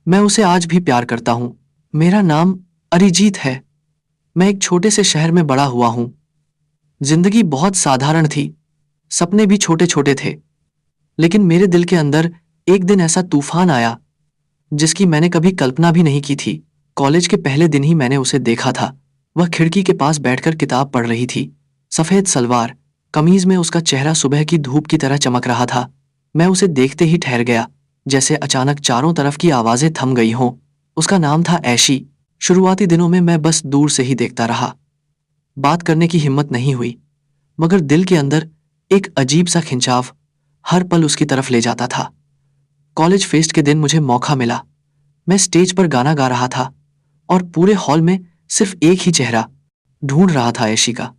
मैं उसे आज भी प्यार करता हूं। मेरा नाम अरिजीत है। मैं एक छोटे से शहर में बड़ा हुआ हूं। जिंदगी बहुत साधारण थी। सपने भी छोटे छोटे थे। लेकिन मेरे दिल के अंदर एक दिन ऐसा तूफान आया जिसकी मैंने कभी कल्पना भी नहीं की थी। कॉलेज के पहले दिन ही मैंने उसे देखा था। वह खिड़की के पास बैठकर किताब पढ़ रही थी। सफेद सलवार कमीज में उसका चेहरा सुबह की धूप की तरह चमक रहा था। मैं उसे देखते ही ठहर गया, जैसे अचानक चारों तरफ की आवाजें थम गई हों। उसका नाम था ऐशी। शुरुआती दिनों में मैं बस दूर से ही देखता रहा। बात करने की हिम्मत नहीं हुई, मगर दिल के अंदर एक अजीब सा खिंचाव हर पल उसकी तरफ ले जाता था। कॉलेज फेस्ट के दिन मुझे मौका मिला। मैं स्टेज पर गाना गा रहा था और पूरे हॉल में सिर्फ एक ही चेहरा ढूंढ रहा था, ऐशी का।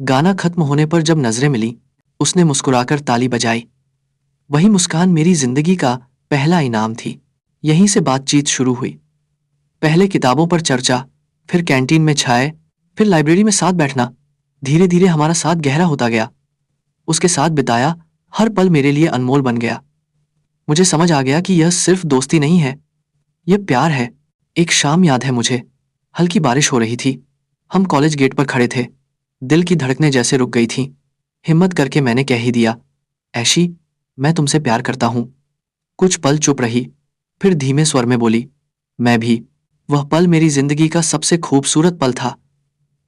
गाना खत्म होने पर जब नजरें मिली, उसने मुस्कुराकर ताली बजाई। वही मुस्कान मेरी जिंदगी का पहला इनाम थी। यहीं से बातचीत शुरू हुई। पहले किताबों पर चर्चा, फिर कैंटीन में चाय, फिर लाइब्रेरी में साथ बैठना। धीरे धीरे हमारा साथ गहरा होता गया। उसके साथ बिताया हर पल मेरे लिए अनमोल बन गया। मुझे समझ आ गया कि यह सिर्फ दोस्ती नहीं है, यह प्यार है। एक शाम याद है मुझे, हल्की बारिश हो रही थी। हम कॉलेज गेट पर खड़े थे। दिल की धड़कनें जैसे रुक गई थीं। हिम्मत करके मैंने कह ही दिया, ऐशी, मैं तुमसे प्यार करता हूं। कुछ पल चुप रही, फिर धीमे स्वर में बोली, मैं भी। वह पल मेरी जिंदगी का सबसे खूबसूरत पल था।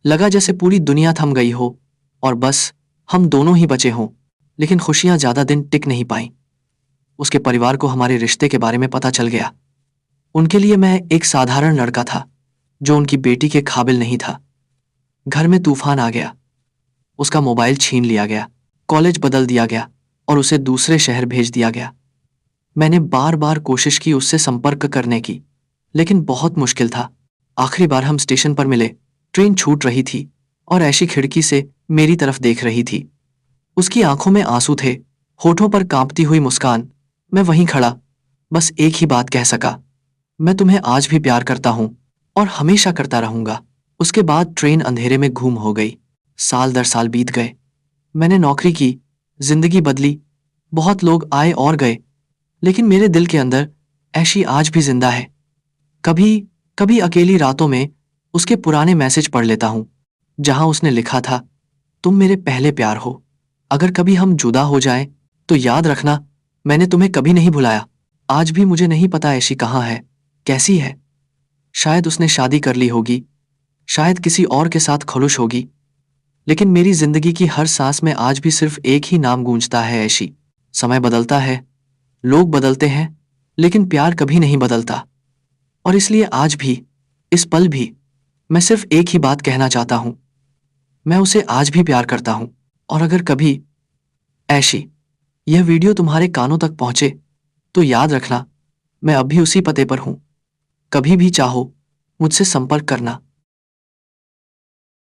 लगा जैसे पूरी दुनिया थम गई हो और बस हम दोनों ही बचे हों। लेकिन खुशियां ज्यादा दिन टिक नहीं पाईं। उसके परिवार को हमारे रिश्ते के बारे में पता चल गया। उनके लिए मैं एक साधारण लड़का था जो उनकी बेटी के काबिल नहीं था। घर में तूफान आ गया। उसका मोबाइल छीन लिया गया, कॉलेज बदल दिया गया और उसे दूसरे शहर भेज दिया गया। मैंने बार बार कोशिश की उससे संपर्क करने की, लेकिन बहुत मुश्किल था। आखिरी बार हम स्टेशन पर मिले। ट्रेन छूट रही थी और ऐशी खिड़की से मेरी तरफ देख रही थी। उसकी आंखों में आंसू थे, होठों पर कांपती हुई मुस्कान। मैं वहीं खड़ा बस एक ही बात कह सका, मैं तुम्हें आज भी प्यार करता हूं और हमेशा करता रहूंगा। उसके बाद ट्रेन अंधेरे में गुम हो गई। साल दर साल बीत गए। मैंने नौकरी की, जिंदगी बदली, बहुत लोग आए और गए, लेकिन मेरे दिल के अंदर ऐशी आज भी जिंदा है। कभी कभी अकेली रातों में उसके पुराने मैसेज पढ़ लेता हूं, जहां उसने लिखा था, तुम मेरे पहले प्यार हो। अगर कभी हम जुदा हो जाएं, तो याद रखना, मैंने तुम्हें कभी नहीं भुलाया। आज भी मुझे नहीं पता ऐशी कहाँ है, कैसी है। शायद उसने शादी कर ली होगी, शायद किसी और के साथ खुश होगी। लेकिन मेरी जिंदगी की हर सांस में आज भी सिर्फ एक ही नाम गूंजता है, ऐशी। समय बदलता है, लोग बदलते हैं, लेकिन प्यार कभी नहीं बदलता। और इसलिए आज भी, इस पल भी, मैं सिर्फ एक ही बात कहना चाहता हूं, मैं उसे आज भी प्यार करता हूं। और अगर कभी, ऐशी, यह वीडियो तुम्हारे कानों तक पहुंचे, तो याद रखना, मैं अब भी उसी पते पर हूं। कभी भी चाहो, मुझसे संपर्क करना।